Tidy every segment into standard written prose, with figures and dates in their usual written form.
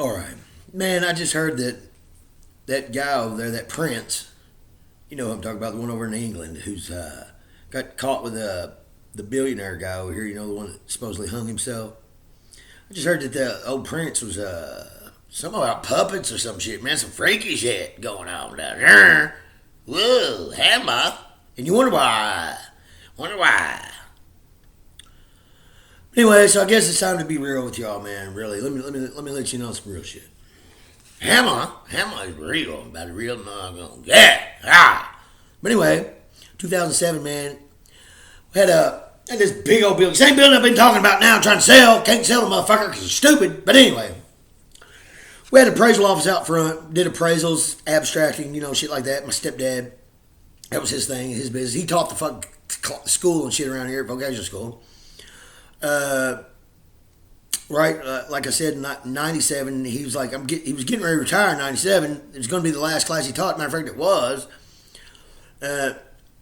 All right, man. I just heard that guy over there, that Prince. You know who I'm talking about, the one over in England who's got caught with the billionaire guy over here. You know, the one that supposedly hung himself. I just heard that the old Prince was something about puppets or some shit. Man, some freaky shit going on down there. Whoa, hammer. And you wonder why? Wonder why? Anyway, so I guess it's time to be real with y'all, man. Really, let me let you know some real shit. Hammer is real. About a real mug. Yeah, ah. But anyway, 2007, man, we had this big old building. Same building I've been talking about now, trying to sell. Can't sell the motherfucker because it's stupid. But anyway, we had an appraisal office out front. Did appraisals, abstracting, shit like that. My stepdad, that was his thing, his business. He taught the fuck school and shit around here, vocational school. Like I said, in 97, he was like, he was getting ready to retire in 97. It was going to be the last class he taught. Matter of fact, it was. I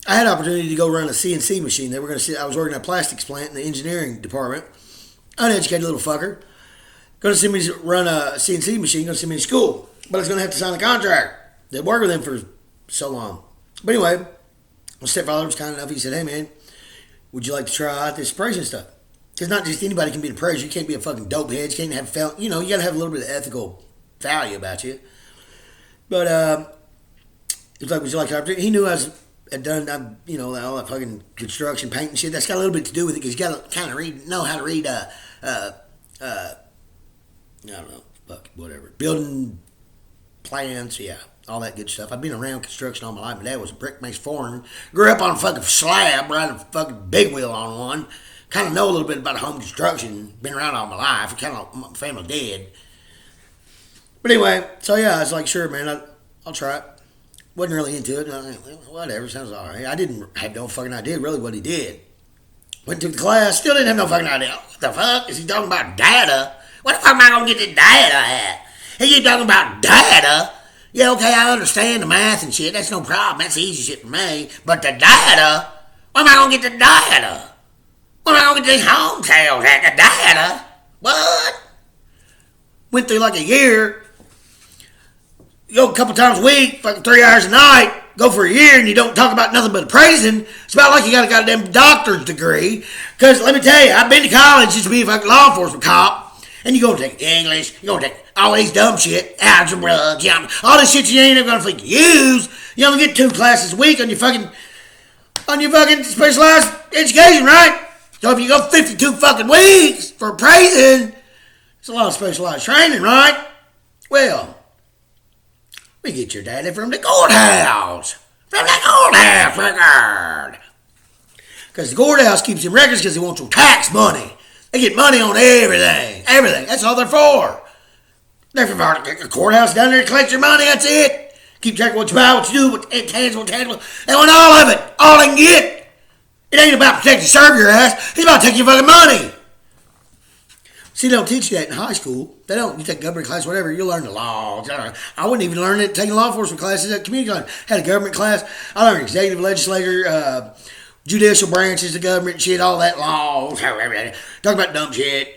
had an opportunity to go run a CNC machine. They were going to see, I was working at a plastics plant in the engineering department. Uneducated little fucker. Going to see me run a CNC machine, going to send me to school. But I was going to have to sign a contract. They'd worked with him for so long. But anyway, my stepfather was kind enough. He said, hey man, would you like to try out this appraising stuff? Because not just anybody can be an appraiser. You can't be a fucking dopehead. You can't have, you got to have a little bit of ethical value about you. But he was like, would you like to opportunity? He knew had done, all that fucking construction, paint and shit. That's got a little bit to do with it because you got to kind of know how to read, I don't know, fuck, whatever. Building plans, yeah, all that good stuff. I've been around construction all my life. My dad was a brick mason foreman. Grew up on a fucking slab, riding a fucking big wheel on one. Kind of know a little bit about home construction. Been around all my life. Kind of my family dead. But anyway, so yeah, I was like, sure, man, I'll try it. Wasn't really into it. Whatever, sounds all right. I didn't have no fucking idea really what he did. Went to the class, still didn't have no fucking idea. What the fuck is he talking about data? What the fuck am I gonna get the data at? He keep talking about data. Yeah, okay, I understand the math and shit. That's no problem. That's easy shit for me. But the data, where am I gonna get the data? Well, I don't get these home sales at the data. What? Went through like a year. You go a couple times a week, fucking 3 hours a night. Go for a year and you don't talk about nothing but appraising. It's about like you got a goddamn doctor's degree. Because let me tell you, I've been to college just to be a fucking law enforcement cop. And you're going to take English. You're going to take all these dumb shit. Algebra, geometry. All this shit you ain't ever going to fucking use. You only get 2 classes a week on your fucking specialized education, right? So if you go 52 fucking weeks for appraising, it's a lot of specialized training, right? Well, we get your data from the courthouse. From the courthouse record. Because the courthouse keeps them records because they want your tax money. They get money on everything. Everything. That's all they're for. They're for the courthouse down there to collect your money. That's it. Keep track of what you buy, what you do, what's intangible, tangible. They want all of it. All they can get. It ain't about protecting serve your ass. It's about taking your fucking money. See, they don't teach you that in high school. They don't. You take government class, whatever, you'll learn the laws. I wouldn't even learn it taking law enforcement classes at community college. Had a government class. I learned executive, legislature, judicial branches of government, shit, all that laws. Talk about dumb shit.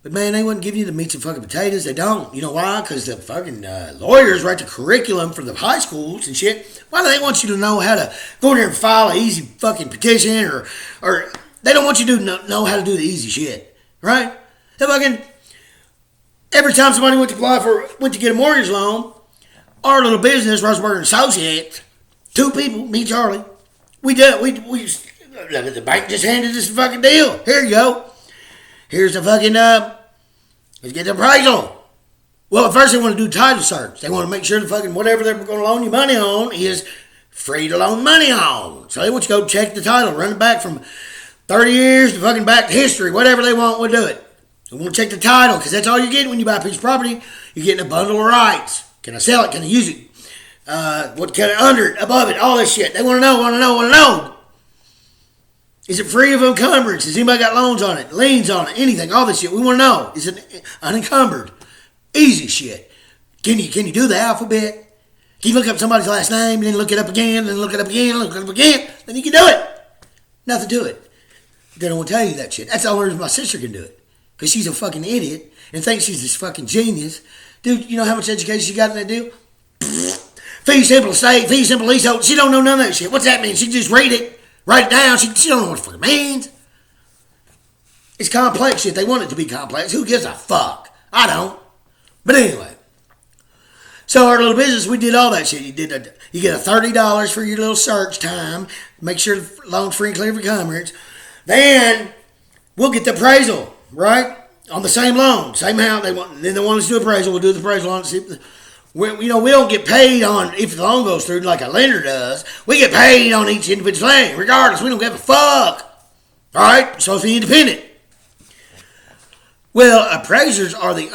But man, they wouldn't give you the meats and fucking potatoes. They don't. You know why? Because the fucking lawyers write the curriculum for the high schools and shit. Why do they want you to know how to go in there and file an easy fucking petition or they don't want you to know how to do the easy shit, right? They fucking every time somebody went to get a mortgage loan, our little business, Roseburg Associates, 2 people, me and Charlie, we the bank just handed us a fucking deal. Here you go. Here's the fucking, let's get the appraisal. Well, at first they want to do title search. They want to make sure the fucking whatever they're going to loan you money on is free to loan money on. So they want you to go check the title, run it back from 30 years to fucking back to history. Whatever they want, we'll do it. They want to check the title because that's all you're getting when you buy a piece of property. You're getting a bundle of rights. Can I sell it? Can I use it? What kind of under it, above it, all this shit. They want to know. Is it free of encumbrance? Has anybody got loans on it, liens on it, anything, all this shit? We want to know. Is it unencumbered? Easy shit. Can you do the alphabet? Can you look up somebody's last name, and then look it up again, then look it up again, look it up again? Then you can do it. Nothing to it. They don't want to tell you that shit. That's the only reason my sister can do it. Because she's a fucking idiot and thinks she's this fucking genius. Dude, you know how much education she got in that deal? Fee simple estate, fee simple leasehold. She don't know none of that shit. What's that mean? She just read it, write it down. She don't know what the fuck it means. It's complex shit. They want it to be complex. Who gives a fuck? I don't. But anyway. So our little business, we did all that shit. You get a $30 for your little search time. Make sure the loan's free and clear for encumbrance. Then we'll get the appraisal, right? On the same loan, same house. Then they want us to do appraisal. We'll do the appraisal on it. We don't get paid on if the loan goes through like a lender does. We get paid on each individual thing, regardless. We don't give a fuck. All right, so it's independent. Well, appraisers are the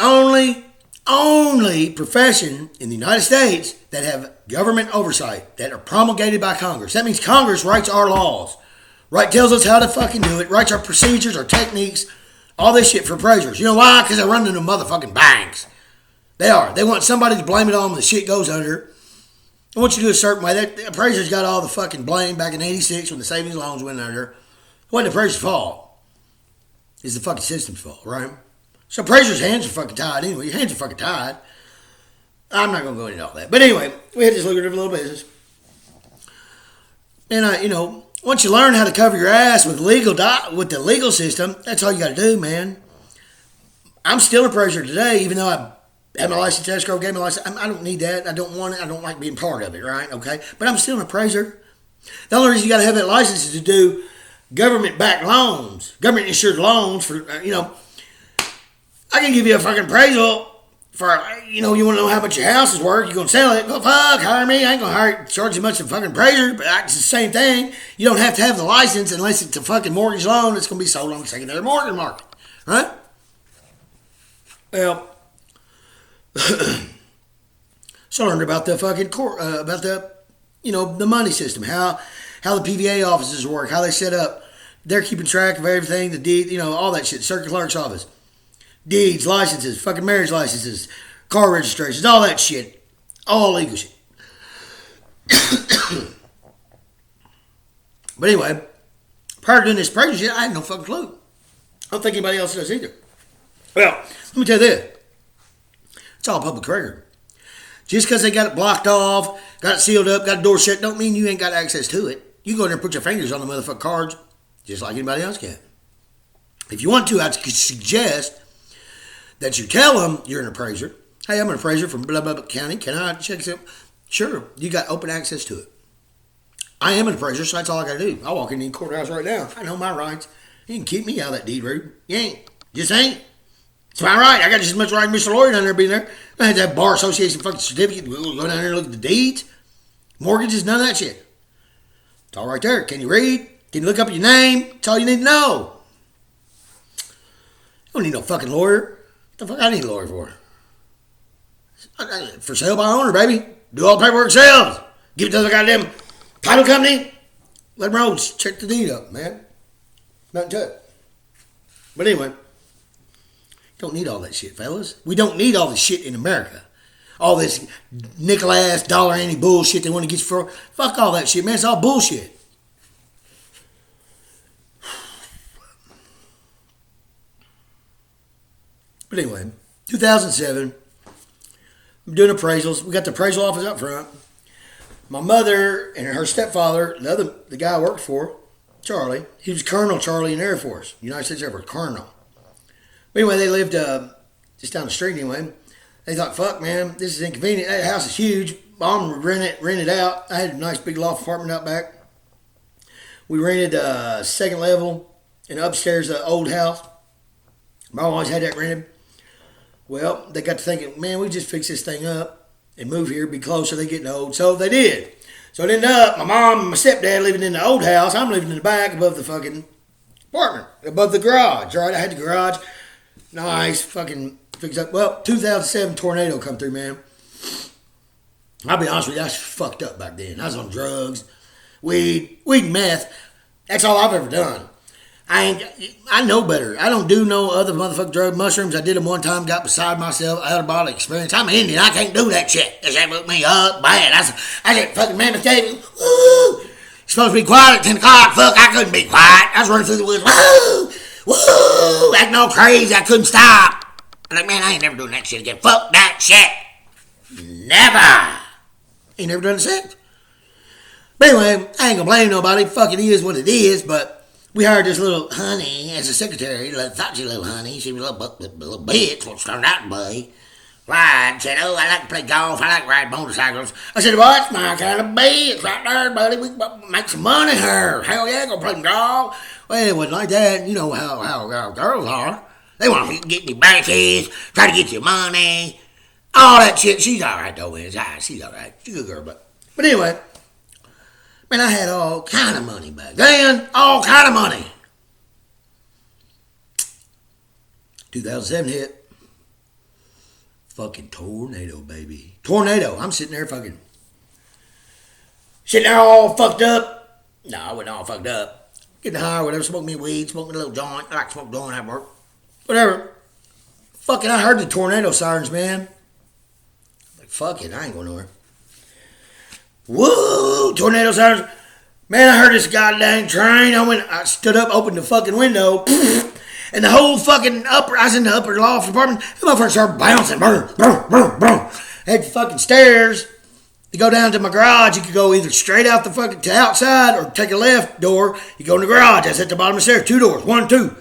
only profession in the United States that have government oversight, that are promulgated by Congress. That means Congress writes our laws, right? Tells us how to fucking do it, writes our procedures, our techniques, all this shit for appraisers. You know why? Because they're running the motherfucking banks. They are. They want somebody to blame it on when the shit goes under. They want you to do a certain way. The appraisers got all the fucking blame back in '86 when the savings loans went under. It wasn't the appraiser's fault. It's the fucking system's fault, right? So appraisers' hands are fucking tied anyway. Your hands are fucking tied. I'm not going to go into all that. But anyway, we had this lucrative little business. And, once you learn how to cover your ass with the legal system, that's all you got to do, man. I'm still an appraiser today, even though I had my license, escrow, gave my license. I don't need that. I don't want it. I don't like being part of it, right? Okay? But I'm still an appraiser. The only reason you got to have that license is to do government-backed loans, government-insured loans for, I can give you a fucking appraisal for, you want to know how much your house is worth. You're going to sell it. Go fuck, hire me. I ain't going to charge you much of a fucking appraiser, but it's the same thing. You don't have to have the license unless it's a fucking mortgage loan that's going to be sold on the secondary mortgage market, right? Well, so I learned about the fucking the money system, how the PVA offices work, how they set up. They're keeping track of everything, the deed, all that shit. Circuit clerk's office. Deeds, licenses, fucking marriage licenses, car registrations, all that shit. All legal shit. But anyway, prior to doing this appraisal shit, I had no fucking clue. I don't think anybody else does either. Well, let me tell you this. It's all public record. Just because they got it blocked off, got it sealed up, got a door shut, don't mean you ain't got access to it. You go in there and put your fingers on the motherfucking cards, just like anybody else can. If you want to, I'd suggest that you tell them you're an appraiser. Hey, I'm an appraiser from blah, blah, blah county. Can I check it? Sure. You got open access to it. I am an appraiser, so that's all I got to do. I walk in the courthouse right now. I know my rights. You can keep me out of that deed room. You ain't. Just ain't. It's my right. I got just as much right as Mr. Lawyer down there being there. I had to have bar association fucking certificate. We'll go down there and look at the deeds. Mortgages, none of that shit. It's all right there. Can you read? Can you look up your name? That's all you need to know. You don't need no fucking lawyer. What the fuck I need a lawyer for? For sale by owner, baby. Do all the paperwork yourselves. Give it to the goddamn title company. Let them roll. Check the deed up, man. Nothing to it. But anyway, don't need all that shit, fellas. We don't need all this shit in America. All this nickel-ass, dollar-ante bullshit they want to get you for. Fuck all that shit, man. It's all bullshit. But anyway, 2007, I'm doing appraisals. We got the appraisal office up front. My mother and her stepfather, the guy I worked for, Charlie, he was Colonel Charlie in the Air Force, United States Air Force, Colonel. But anyway, they lived just down the street anyway. They thought, fuck, man, this is inconvenient. That house is huge. Mom would rent it out. I had a nice big loft apartment out back. We rented second level and upstairs the old house. Mom always had that rented. Well, they got to thinking, man, we just fix this thing up and move here, be closer, they getting old. So they did. So it ended up, my mom and my stepdad living in the old house. I'm living in the back above the fucking apartment, above the garage, right? I had the garage. Nice, fucking fixed up. Well, 2007 tornado come through, man. I'll be honest with you, I was fucked up back then. I was on drugs, weed, meth. That's all I've ever done. I know better. I don't do no other motherfucking drug. Mushrooms, I did them one time, got beside myself, out of body experience. I'm Indian. I can't do that shit. That woke me up bad. I said, fucking Mammoth David, woo! You're supposed to be quiet at 10 o'clock. Fuck, I couldn't be quiet. I was running through the woods, woo! Woo! Acting all crazy. I couldn't stop. I'm like, man, I ain't never doing that shit again. Fuck that shit. Never. Ain't never done it since. But anyway, I ain't gonna blame nobody. Fuck, it is what it is. But we hired this little honey as a secretary. Thought she was a little honey. She was a little bitch. What turned out to be. Lied. Said, oh, I like to play golf. I like to ride motorcycles. I said, well, that's my kind of bitch right there, buddy. We can make some money here. Hell yeah, go play some golf. Well, it wasn't like that. You know how girls are. They want to get me batches, try to get you money, all that shit. She's all right, though, man. She's all right. She's a good girl, but anyway, man, I had all kind of money back then. All kind of money. 2007 hit. Fucking tornado, baby. Tornado. I'm sitting there fucking... Sitting there all fucked up. No, I wasn't all fucked up. Getting high or whatever. Smoking me weed. Smoking a little joint. I like to smoke joint at work. Whatever. Fucking, I heard the tornado sirens, man. Like, fuck it. I ain't going nowhere. Woo! Tornado sirens. Man, I heard this goddamn train. I stood up, opened the fucking window. And the whole fucking I was in the upper loft apartment. The motherfucker started bouncing. Brr, brr, brr, brr. Had fucking stairs to go down to my garage. You could go either straight out the fucking to outside or take a left door. You go in the garage. That's at the bottom of the stairs. 2 doors. 1, 2.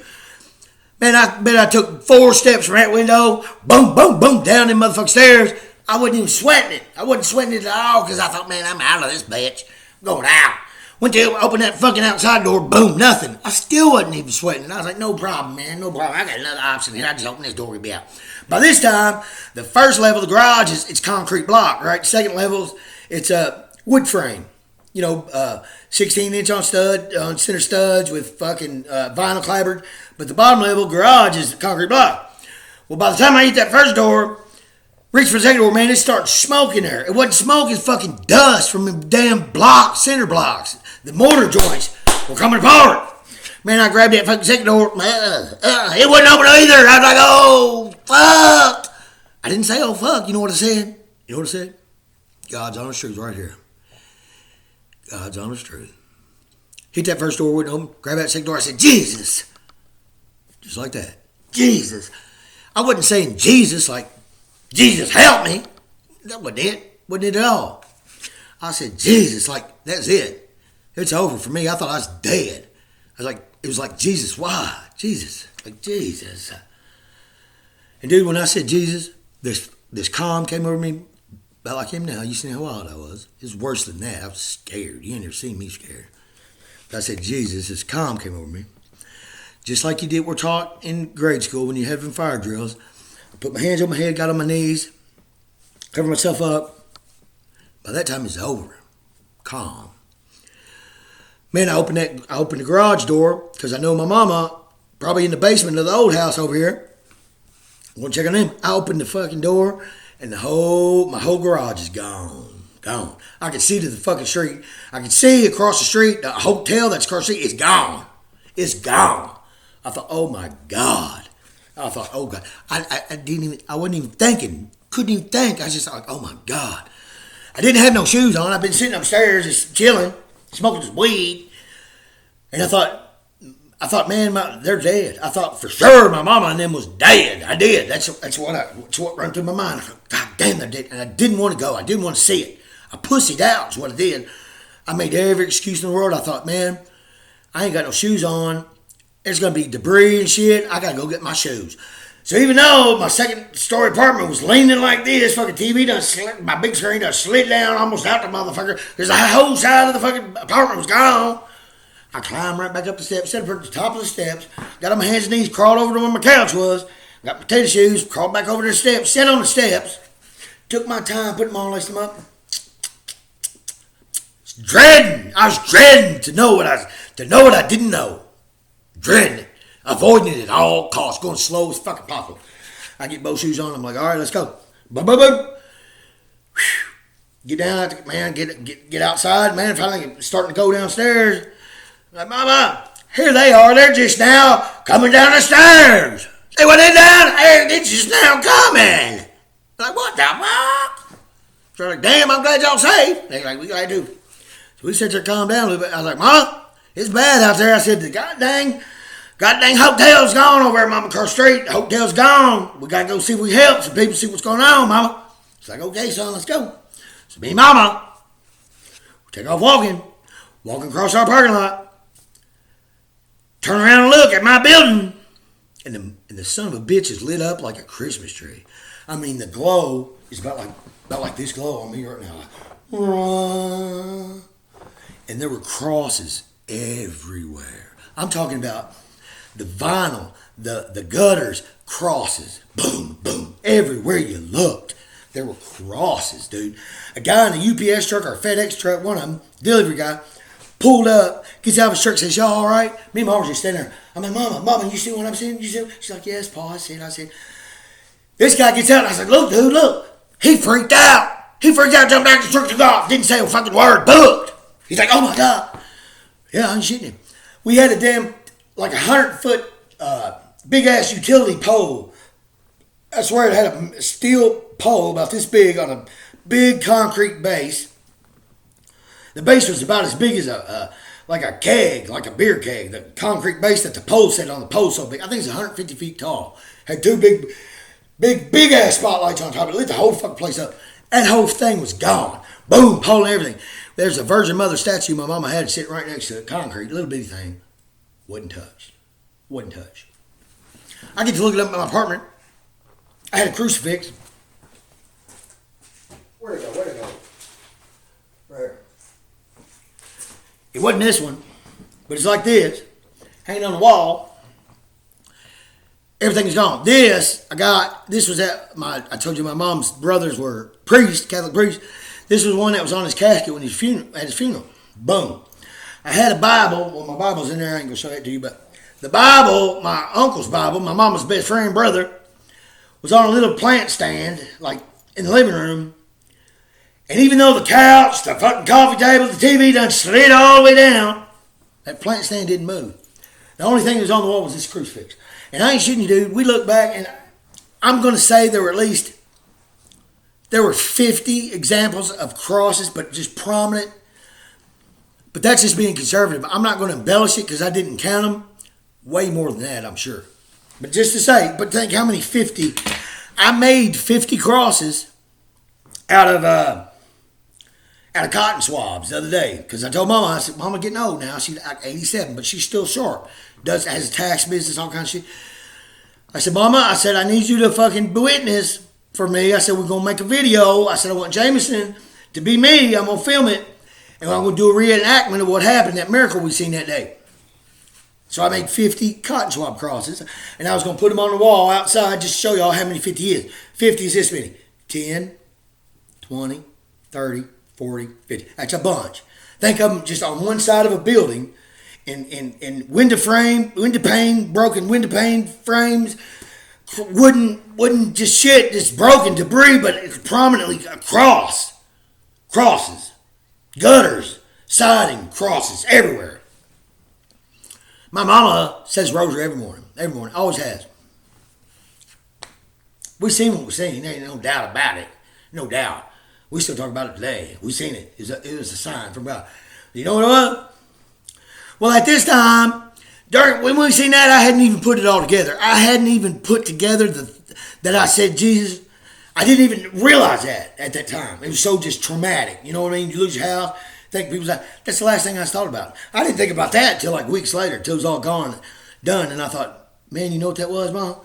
Man, I bet I took 4 steps from that window. Boom, boom, boom. Down them motherfucking stairs. I wasn't even sweating it. I wasn't sweating it at all because I thought, man, I'm out of this bitch. I'm going out. Went to open that fucking outside door, boom, nothing. I still wasn't even sweating. And I was like, no problem, man, no problem. I got another option here. I just open this door and be out. By this time, the first level of the garage it's concrete block, right? Second level, it's a wood frame. 16-inch on center studs with fucking vinyl clapboard. But the bottom level garage is concrete block. Well, by the time I hit that first door, reach for the second door, man, it started smoking there. It wasn't smoke, it's fucking dust from the damn blocks, center blocks. The mortar joints were coming apart. Man, I grabbed that fucking second door. It wouldn't open either. I was like, oh, fuck. I didn't say, oh, fuck. You know what I said? You know what I said? God's honest truth right here. God's honest truth. Hit that first door, wouldn't open. Grab that second door. I said, Jesus. Just like that. Jesus. I wasn't saying Jesus like, Jesus, help me. That wasn't it. Wasn't it at all. I said, Jesus, like, that's it. It's over for me. I thought I was dead. It was like, Jesus, why? Jesus. Like, Jesus. And dude, when I said Jesus, this calm came over me, about like him now. You see how wild I was. It was worse than that. I was scared. You ain't never seen me scared. But I said, Jesus, this calm came over me. Just like we're taught in grade school when you have them fire drills. I put my hands on my head, got on my knees, covered myself up. By that time, it's over. Calm. Man, I opened the garage door because I know my mama probably in the basement of the old house over here. I want to check on them. I opened the fucking door and my whole garage is gone. Gone. I could see to the fucking street. I could see across the street, the hotel that's across the street is gone. It's gone. I thought, oh my God. I thought, oh God. I wasn't even thinking. Couldn't even think. I was just like, oh my God. I didn't have no shoes on. I've been sitting upstairs just chilling, smoking this weed. And I thought, man, they're dead. I thought for sure my mama and them was dead. I did. That's what ran through my mind. I thought, God damn, they're dead. And I didn't want to go. I didn't want to see it. I pussied out is what I did. I made every excuse in the world. I thought, man, I ain't got no shoes on. There's going to be debris and shit. I got to go get my shoes. So even though my second story apartment was leaning like this, fucking TV my big screen done slid down almost out the motherfucker because the whole side of the fucking apartment was gone. I climbed right back up the steps, sat at the top of the steps, got on my hands and knees, crawled over to where my couch was, got my potato shoes, crawled back over to the steps, sat on the steps, took my time, put them on, laced them up. I was dreading to know what I didn't know. Dreading it. Avoiding it at all costs. Going slow as fucking possible. I get both shoes on. I'm like, all right, let's go. Boom, boom, boom. Get down, man. Get outside, man. Finally starting to go downstairs. I'm like, Mama, here they are. They're just now coming down the stairs. They went in down. Hey, it's just now coming. I'm like, what the fuck? So I'm like, damn, I'm glad y'all safe. They're like, we glad to. So we said to calm down a little bit. I was like, Mom, it's bad out there. I said, God Goddamn hotel's gone over there, Mama, across the street. The hotel's gone. We got to go see if we help some people see what's going on, Mama. It's like, okay, son, let's go. So me and Mama, we take off walking across our parking lot, turn around and look at my building, and the son of a bitch is lit up like a Christmas tree. I mean, the glow is about like this glow on me right now. And there were crosses everywhere. I'm talking about the vinyl, the gutters, crosses, boom, boom, everywhere you looked. There were crosses, dude. A guy in a UPS truck or a FedEx truck, one of them, delivery guy, pulled up, gets out of his truck, says, y'all all right? Me and Mom was just standing there. I'm like, Mama, you see what I'm seeing? You see? She's like, yes, Pa, I see it. This guy gets out, and I said, look, dude, look. He freaked out. Jumped back to the truck, took off. Didn't say a fucking word, booked. He's like, oh my God. Yeah, I'm shitting him. We had a damn, like 100-foot, big-ass utility pole. I swear it had a steel pole about this big on a big concrete base. The base was about as big as like a keg, like a beer keg. The concrete base that the pole set on the pole so big. I think it's 150 feet tall. Had two big ass spotlights on top of it. Lit the whole fucking place up. That whole thing was gone. Boom, pole and everything. There's a Virgin Mother statue my mama had sitting right next to the concrete, little bitty thing. Wasn't touched. I get to look it up in my apartment. I had a crucifix. Where'd it go? Right. It wasn't this one, but it's like this, hanging on the wall. Everything is gone. This was at I told you my mom's brothers were priests, Catholic priests. This was one that was on his casket when at his funeral. Boom. I had a Bible. Well, my Bible's in there. I ain't going to show that to you, but the Bible, my uncle's Bible, my mama's best friend, brother, was on a little plant stand, like in the living room. And even though the couch, the fucking coffee table, the TV done slid all the way down, that plant stand didn't move. The only thing that was on the wall was this crucifix. And I ain't shitting you, dude. We look back, and I'm going to say there were 50 examples of crosses, but just prominent. But that's just being conservative. I'm not going to embellish it because I didn't count them. Way more than that, I'm sure. But just to say, but think how many 50. I made 50 crosses out of cotton swabs the other day. Because I told Mama, I said, Mama getting old now. She's like 87, but she's still sharp. Has a tax business, all kinds of shit. I said, Mama, I need you to fucking witness for me. I said, we're going to make a video. I said, I want Jameson to be me. I'm going to film it. And I'm going to do a reenactment of what happened, that miracle we seen that day. So I made 50 cotton swab crosses. And I was going to put them on the wall outside just to show y'all how many 50 is. 50 is this many. 10, 20, 30, 40, 50. That's a bunch. Think of them just on one side of a building in window pane, broken window pane frames, wooden just shit, just broken debris, but it's prominently a cross. Crosses. Gutters. Siding. Crosses. Everywhere. My mama says rosary every morning. Always has. We seen what we seen. There ain't no doubt about it. No doubt. We still talk about it today. We seen it. It was a sign from God. You know what it was? Well, at this time, when we seen that, I hadn't even put it all together. I hadn't even put together that I said Jesus. I didn't even realize that at that time. It was so just traumatic. You know what I mean? You lose your house. Think people's like, that's the last thing I thought about. I didn't think about that until like weeks later, till it was all gone, done. And I thought, man, you know what that was, Mom?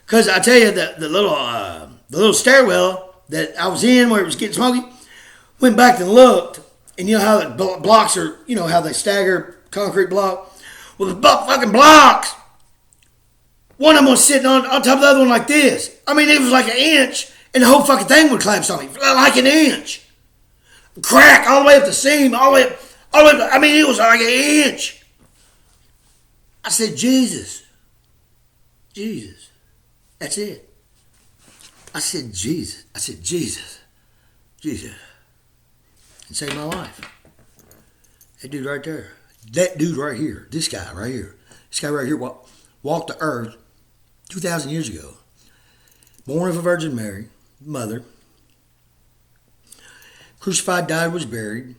Because I tell you, the little stairwell that I was in where it was getting smoky, went back and looked, and you know how the blocks are, you know how they stagger concrete block? Well, the fucking blocks, one of them was sitting on top of the other one like this. I mean, it was like an inch, and the whole fucking thing would collapse on me, like an inch. Crack all the way up the seam, all the way up. I mean, it was like an inch. I said, Jesus. That's it. I said, Jesus. And saved my life. That dude right there. That dude right here. This guy right here walked the earth 2,000 years ago. Born of a Virgin Mary, mother. Crucified, died, was buried.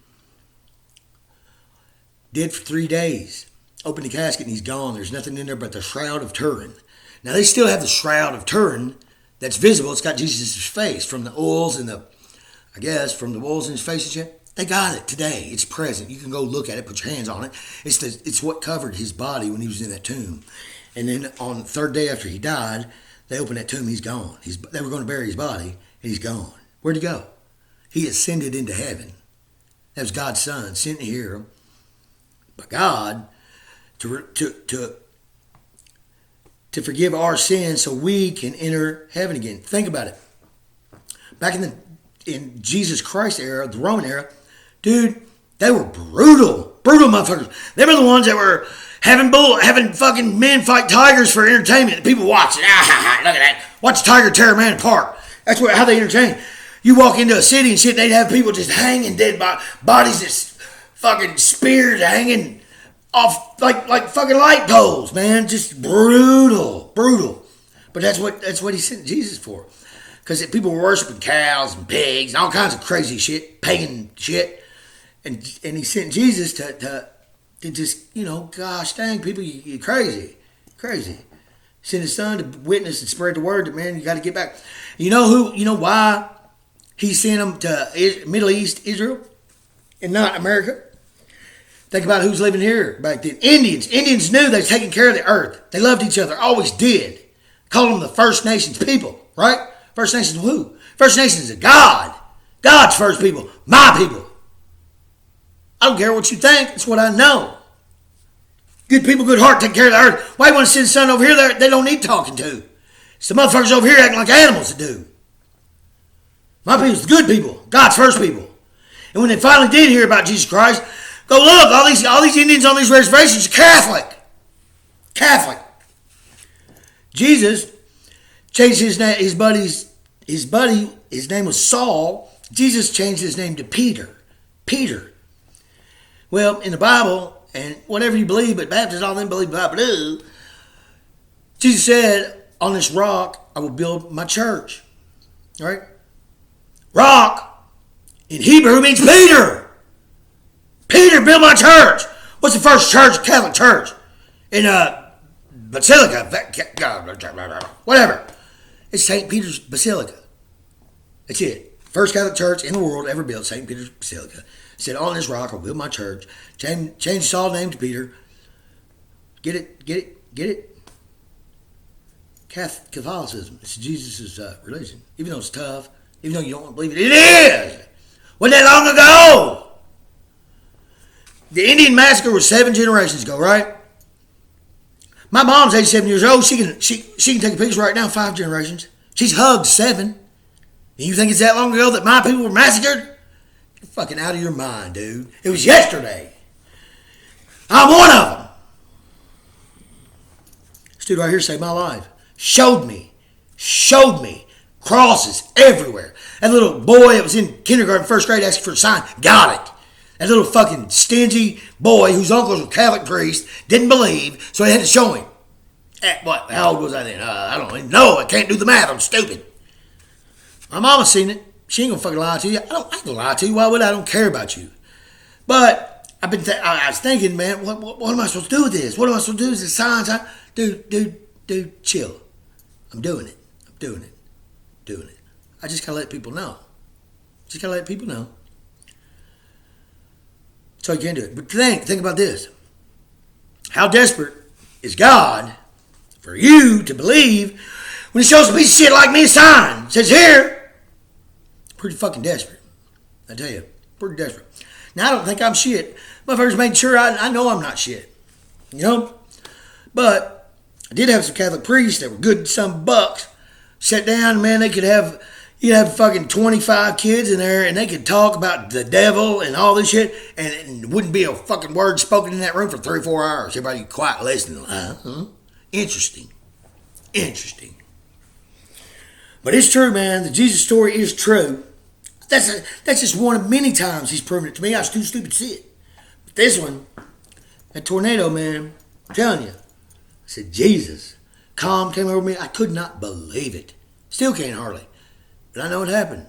Dead for 3 days. Open the casket and he's gone. There's nothing in there but the Shroud of Turin. Now they still have the Shroud of Turin that's visible. It's got Jesus' face from the oils and from the oils in his face and shit. They got it today. It's present. You can go look at it, put your hands on it. It's what covered his body when he was in that tomb. And then on the third day after he died, they opened that tomb. He's gone. They were going to bury his body, and he's gone. Where'd he go? He ascended into heaven. That was God's Son sent here by God to forgive our sins so we can enter heaven again. Think about it. Back in Jesus Christ era, the Roman era, dude, they were brutal motherfuckers. They were the ones that were having fucking men fight tigers for entertainment. People watch it. Look at that. Watch a tiger tear a man apart. That's how they entertain. You walk into a city and shit, they'd have people just hanging dead bodies, just fucking spears hanging off like fucking light poles, man. Just brutal. But that's what he sent Jesus for. Because people were worshiping cows and pigs and all kinds of crazy shit, pagan shit. And he sent Jesus to just, gosh dang, people, you crazy. Sent his son to witness and spread the word that, man, you got to get back. You know why he sent them to Middle East, Israel, and not America? Think about who's living here back then. Indians knew they were taking care of the earth. They loved each other, always did. Called them the First Nations people, right? First Nations who? First Nations is God. God's first people. My people. I don't care what you think. It's what I know. Good people, good heart, take care of the earth. Why you want to send son over here they don't need talking to? It's the motherfuckers over here acting like animals that do. My people's the good people. God's first people. And when they finally did hear about Jesus Christ, go look, all these Indians on these reservations are Catholic. Jesus changed his name. His name was Saul. Jesus changed his name to Peter. Well, in the Bible, and whatever you believe, but Baptists, all them believe Bible. Jesus said, on this rock, I will build my church. All right? Rock, in Hebrew, means Peter. Peter, build my church. What's the first church? Catholic church. In Basilica. Whatever. It's St. Peter's Basilica. That's it. First Catholic church in the world ever built, St. Peter's Basilica. Said, on this rock I'll build my church. Change Saul's name to Peter. Get it? Catholicism. It's Jesus' religion. Even though it's tough, even though you don't want to believe it, it is! Wasn't that long ago? The Indian massacre was 7 generations ago, right? My mom's 87 years old. She can take a picture right now, 5 generations. She's hugged 7. And you think it's that long ago that my people were massacred? You're fucking out of your mind, dude. It was yesterday. I'm one of them. This dude right here saved my life. Showed me. Crosses everywhere. That little boy that was in kindergarten, first grade, asking for a sign, got it. That little fucking stingy boy whose uncles were Catholic priests didn't believe, so he had to show him. What? How old was I then? I don't even know. I can't do the math. I'm stupid. My mama seen it. She ain't gonna fucking lie to you. I ain't gonna lie to you. Why would I? I don't care about you. But I was thinking, man, what am I supposed to do with this? What am I supposed to do with this signs? Dude, chill. I'm doing it. I just gotta let people know. So you can do it. But think about this. How desperate is God for you to believe when he shows a piece of shit like me a sign? It says here. Pretty fucking desperate. I tell you. Pretty desperate. Now, I don't think I'm shit. Motherfuckers made sure I know I'm not shit. You know? But I did have some Catholic priests that were good some bucks. Sat down, man, you'd have fucking 25 kids in there and they could talk about the devil and all this shit and it wouldn't be a fucking word spoken in that room for 3 or 4 hours. Everybody quiet listening. Interesting. But it's true, man. The Jesus story is true. That's just one of many times he's proven it to me. I was too stupid to see it. But this one, that tornado, man, I'm telling you. I said, Jesus. Calm came over me. I could not believe it. Still can't hardly. But I know it happened.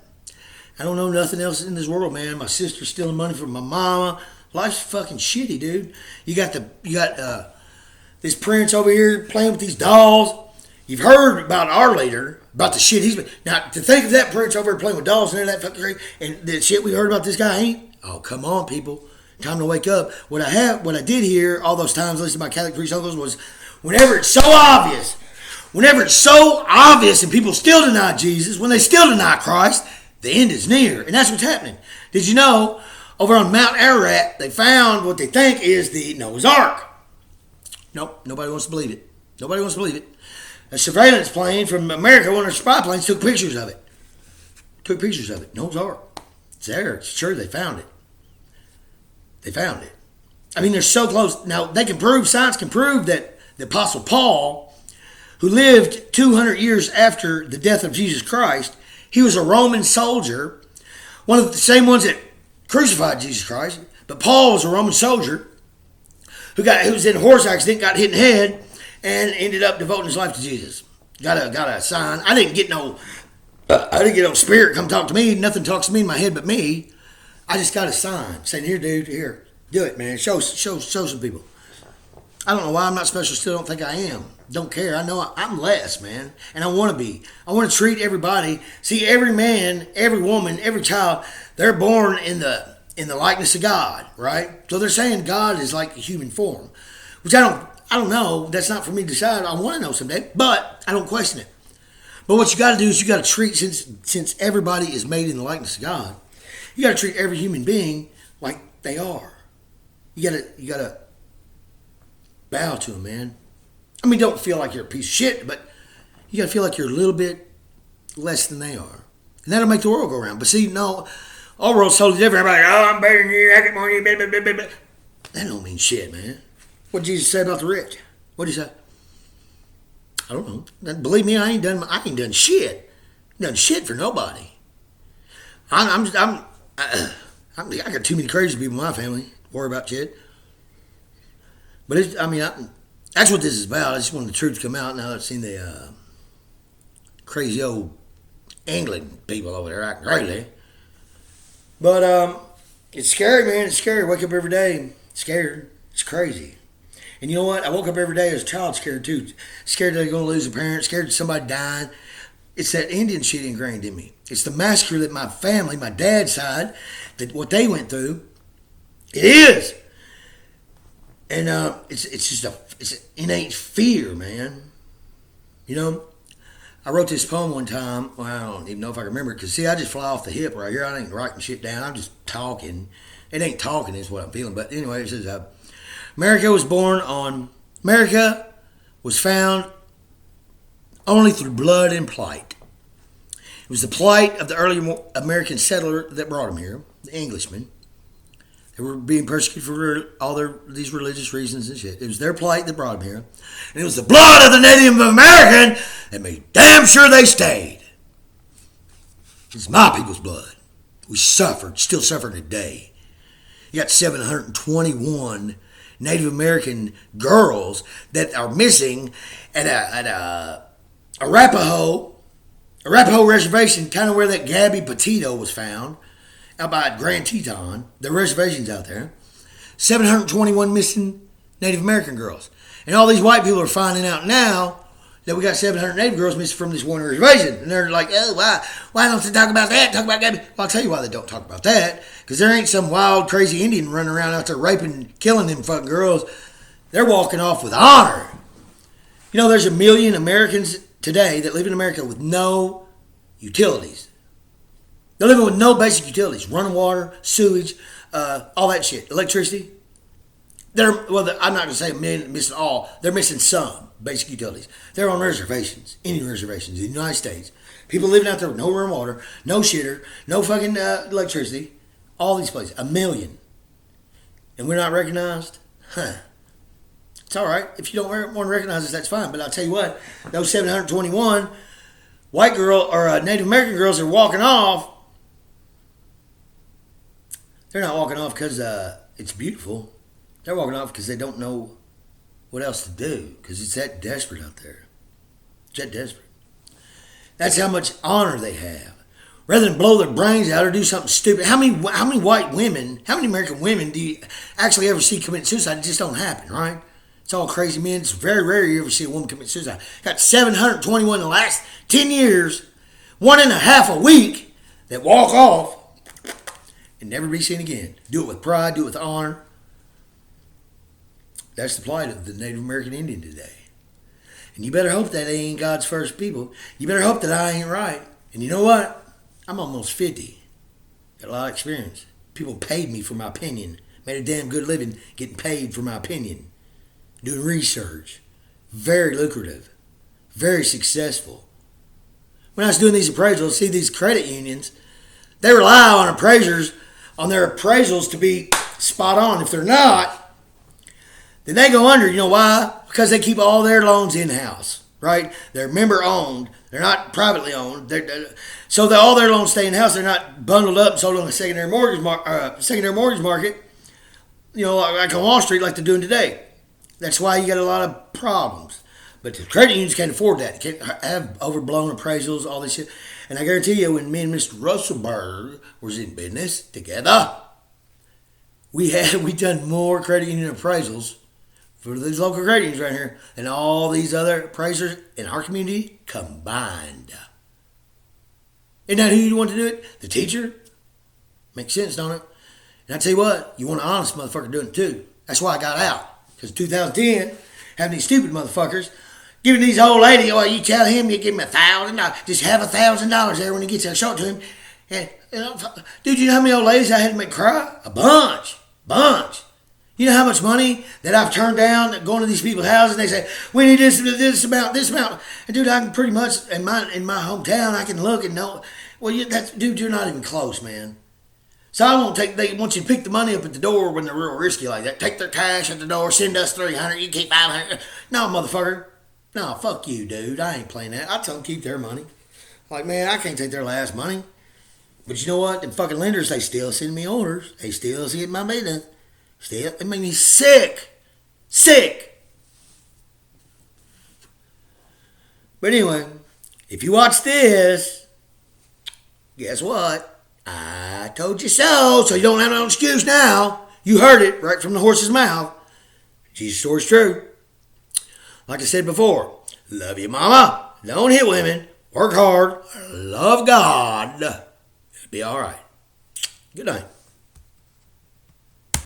I don't know nothing else in this world, man. My sister's stealing money from my mama. Life's fucking shitty, dude. You got this prince over here playing with these dolls. You've heard about our leader, about the shit he's been. Now, to think of that prince over here playing with dolls and that fucking and the shit we heard about this guy ain't. Oh, come on, people. Time to wake up. What I did hear all those times listening to my Catholic priest uncles was whenever it's so obvious and people still deny Jesus, when they still deny Christ, the end is near. And that's what's happening. Did you know, over on Mount Ararat, they found what they think is the Noah's Ark. Nope, nobody wants to believe it. Nobody wants to believe it. A surveillance plane from America, one of their spy planes, took pictures of it. Noah's Ark. It's there. It's true. They found it. I mean, they're so close. Now, science can prove that the Apostle Paul, who lived 200 years after the death of Jesus Christ, he was a Roman soldier, one of the same ones that crucified Jesus Christ. But Paul was a Roman soldier who was in a horse accident, got hit in the head, and ended up devoting his life to Jesus. Got a sign. I didn't get no spirit come talk to me. Nothing talks to me in my head but me. I just got a sign saying, "Here, dude, here, do it, man. Show some people." I don't know why I'm not special. Still don't think I am. Don't care. I know I'm less, man, and I want to be. I want to treat everybody. See, every man, every woman, every child, they're born in the likeness of God, right? So they're saying God is like a human form, which I don't know. That's not for me to decide. I want to know someday, but I don't question it. But what you got to do is you got to treat, since everybody is made in the likeness of God, you got to treat every human being like they are. You got to bow to them, man. I mean, don't feel like you're a piece of shit, but you got to feel like you're a little bit less than they are. And that'll make the world go around. But see, no, our world's totally different. Everybody's like, "Oh, I'm better than you, I get more than you, blah, blah, blah, blah." That don't mean shit, man. What did Jesus say about the rich? What did he say? I don't know. Believe me, I ain't done shit. Done shit for nobody. I got too many crazy people in my family to worry about shit. But that's what this is about. I just want the truth to come out now that I've seen the crazy old England people over there acting crazy. But it's scary, man. It's scary. I wake up every day scared. It's crazy. And you know what? I woke up every day as a child scared too. Scared that I'm going to lose a parent. Scared that somebody dying. It's that Indian shit ingrained in me. It's the massacre that my family, my dad's side, that what they went through. It is. And it's just it's an innate fear, man. You know, I wrote this poem one time. Well, I don't even know if I can remember it. Because, see, I just fly off the hip right here. I ain't writing shit down. I'm just talking. It ain't talking is what I'm feeling. But anyway, it says, America was found only through blood and plight. It was the plight of the early American settler that brought them here, the Englishmen. They were being persecuted for all these religious reasons and shit. It was their plight that brought them here. And it was the blood of the Native American that made damn sure they stayed. It's my people's blood. We suffered, still suffer today. You got 721 Native American girls that are missing at a Arapaho reservation, kind of where that Gabby Petito was found, out by Grand Teton. The reservation's out there. 721 missing Native American girls. And all these white people are finding out now that we got 700 Native girls missing from this one reservation. And they're like, "Oh, why don't they talk about that? Talk about Gabby." Well, I'll tell you why they don't talk about that. Because there ain't some wild, crazy Indian running around out there raping, killing them fucking girls. They're walking off with honor. You know, there's 1 million Americans today that live in America with no utilities. They're living with no basic utilities. Running water, sewage, all that shit. Electricity. I'm not going to say 1 million missing all. They're missing some basic utilities. They're on reservations. Indian reservations in the United States. People living out there with no running water, no shitter, no fucking electricity. All these places. 1 million. And we're not recognized? Huh. It's all right. If you don't want to recognize us, that's fine. But I'll tell you what, those 721 white girl or Native American girls are walking off. They're not walking off because it's beautiful. They're walking off because they don't know what else to do. Because it's that desperate out there. It's that desperate. That's how much honor they have. rather than blow their brains out or do something stupid. How many white women, how many American women do you actually ever see commit suicide? It just don't happen, right? It's all crazy men. It's very rare you ever see a woman commit suicide. Got 721 in the last 10 years, 1.5 a week that walk off and never be seen again. Do it with pride, do it with honor. That's the plight of the Native American Indian today. And you better hope that they ain't God's first people. You better hope that I ain't right. And you know what? I'm almost 50. Got a lot of experience. People paid me for my opinion. Made a damn good living getting paid for my opinion. Doing research. Very lucrative. Very successful. When I was doing these appraisals, see these credit unions, they rely on appraisers, on their appraisals to be spot on. If they're not, then they go under. You know why? Because they keep all their loans in-house, right? They're member-owned. They're not privately owned. So all their loans stay in-house. They're not bundled up and sold on the secondary mortgage market, you know, like on Wall Street like they're doing today. That's why you got a lot of problems. But the credit unions can't afford that. They can't have overblown appraisals, all this shit. And I guarantee you, when me and Mr. Russellberg was in business together, we done more credit union appraisals for these local credit unions right here than all these other appraisers in our community combined. Isn't that who you want to do it? The teacher? Makes sense, don't it? And I tell you what, you want an honest motherfucker doing it too. That's why I got out. Because 2010, having these stupid motherfuckers giving these old lady, oh, you tell him you give him $1,000, just have $1,000 there when he gets there, show it to him. And, dude, you know how many old ladies I had to make cry? A bunch. You know how much money that I've turned down going to these people's houses? And they say, we need this amount. And dude, I can pretty much, in my hometown, I can look and know. Well, dude, you're not even close, man. So I won't they want you to pick the money up at the door when they're real risky like that. Take their cash at the door, send us $300, you keep $500. No, motherfucker. No, fuck you, dude. I ain't playing that. I tell them keep their money. Like, man, I can't take their last money. But you know what? The fucking lenders, they still send me orders. They still see my business. Still, it made me sick. But anyway, if you watch this, guess what? I told you so. So you don't have no excuse now. You heard it right from the horse's mouth. Jesus' story's true. Like I said before, love you, mama. Don't hit women. Work hard. Love God. It'll be all right. Good night.